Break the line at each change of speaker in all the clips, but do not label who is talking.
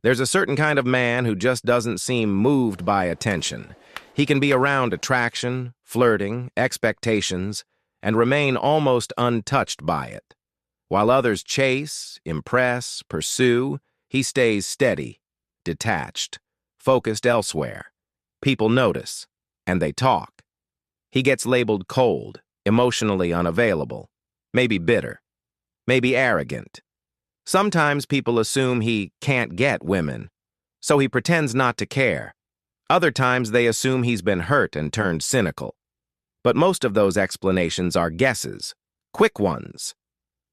There's a certain kind of man who just doesn't seem moved by attention. He can be around attraction, flirting, expectations, and remain almost untouched by it. While others chase, impress, pursue, he stays steady, detached, focused elsewhere. People notice, and they talk. He gets labeled cold, emotionally unavailable, maybe bitter, maybe arrogant. Sometimes people assume he can't get women, so he pretends not to care. Other times they assume he's been hurt and turned cynical. But most of those explanations are guesses, quick ones.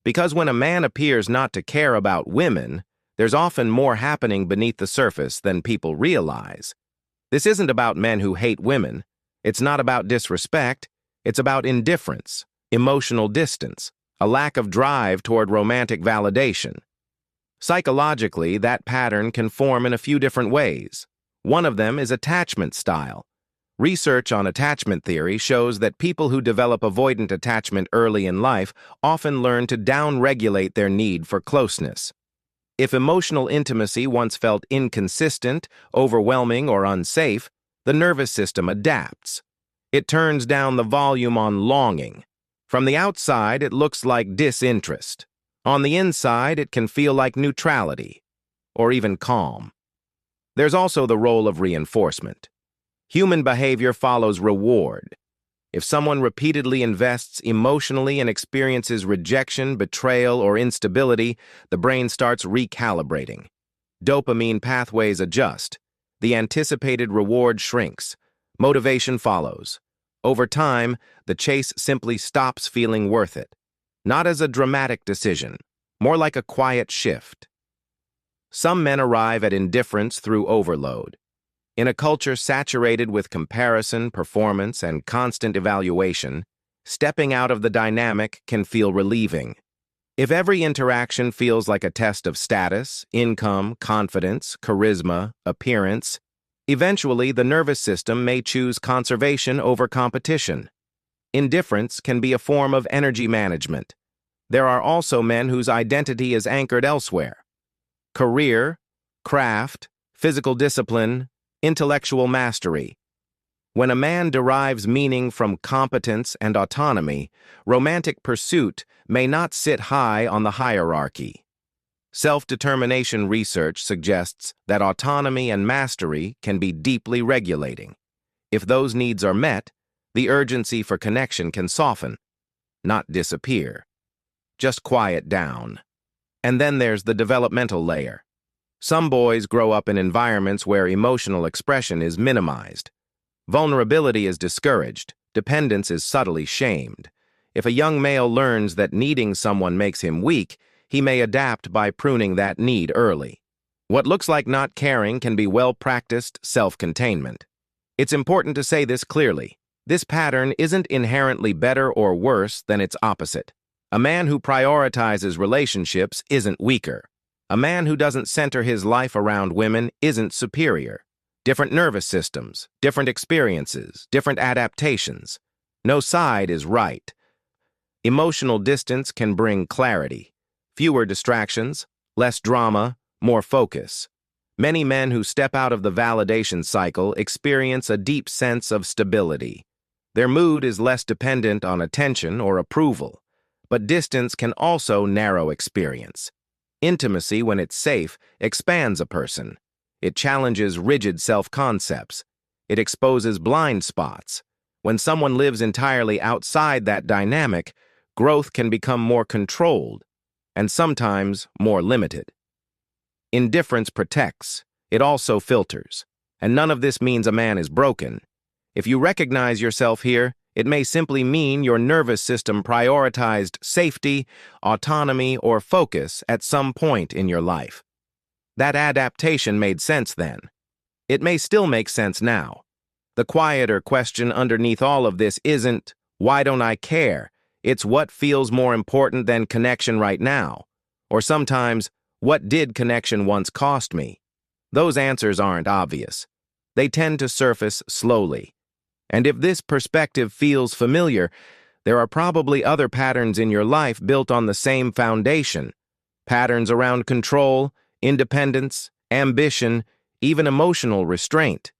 Because when a man appears not to care about women, there's often more happening beneath the surface than people realize. This isn't about men who hate women. It's not about disrespect. It's about indifference, emotional distance, a lack of drive toward romantic validation. Psychologically, that pattern can form in a few different ways. One of them is attachment style. Research on attachment theory shows that people who develop avoidant attachment early in life often learn to down-regulate their need for closeness. If emotional intimacy once felt inconsistent, overwhelming, or unsafe, the nervous system adapts. It turns down the volume on longing. From the outside, it looks like disinterest. On the inside, it can feel like neutrality, or even calm. There's also the role of reinforcement. Human behavior follows reward. If someone repeatedly invests emotionally and experiences rejection, betrayal, or instability, the brain starts recalibrating. Dopamine pathways adjust. The anticipated reward shrinks. Motivation follows. Over time, the chase simply stops feeling worth it. Not as a dramatic decision, more like a quiet shift. Some men arrive at indifference through overload. In a culture saturated with comparison, performance, and constant evaluation, stepping out of the dynamic can feel relieving. If every interaction feels like a test of status, income, confidence, charisma, appearance, eventually the nervous system may choose conservation over competition. Indifference can be a form of energy management. There are also men whose identity is anchored elsewhere. Career, craft, physical discipline, intellectual mastery. When a man derives meaning from competence and autonomy, romantic pursuit may not sit high on the hierarchy. Self-determination research suggests that autonomy and mastery can be deeply regulating. If those needs are met, the urgency for connection can soften, not disappear. Just quiet down. And then there's the developmental layer. Some boys grow up in environments where emotional expression is minimized. Vulnerability is discouraged. Dependence is subtly shamed. If a young male learns that needing someone makes him weak, he may adapt by pruning that need early. What looks like not caring can be well-practiced self-containment. It's important to say this clearly. This pattern isn't inherently better or worse than its opposite. A man who prioritizes relationships isn't weaker. A man who doesn't center his life around women isn't superior. Different nervous systems, different experiences, different adaptations. No side is right. Emotional distance can bring clarity. Fewer distractions, less drama, more focus. Many men who step out of the validation cycle experience a deep sense of stability. Their mood is less dependent on attention or approval, but distance can also narrow experience. Intimacy, when it's safe, expands a person. It challenges rigid self-concepts. It exposes blind spots. When someone lives entirely outside that dynamic, growth can become more controlled, and sometimes more limited. Indifference protects. It also filters. And none of this means a man is broken. If you recognize yourself here, it may simply mean your nervous system prioritized safety, autonomy, or focus at some point in your life. That adaptation made sense then. It may still make sense now. The quieter question underneath all of this isn't, why don't I care? It's what feels more important than connection right now. Or sometimes, what did connection once cost me? Those answers aren't obvious. They tend to surface slowly. And if this perspective feels familiar, there are probably other patterns in your life built on the same foundation. Patterns around control, independence, ambition, even emotional restraint.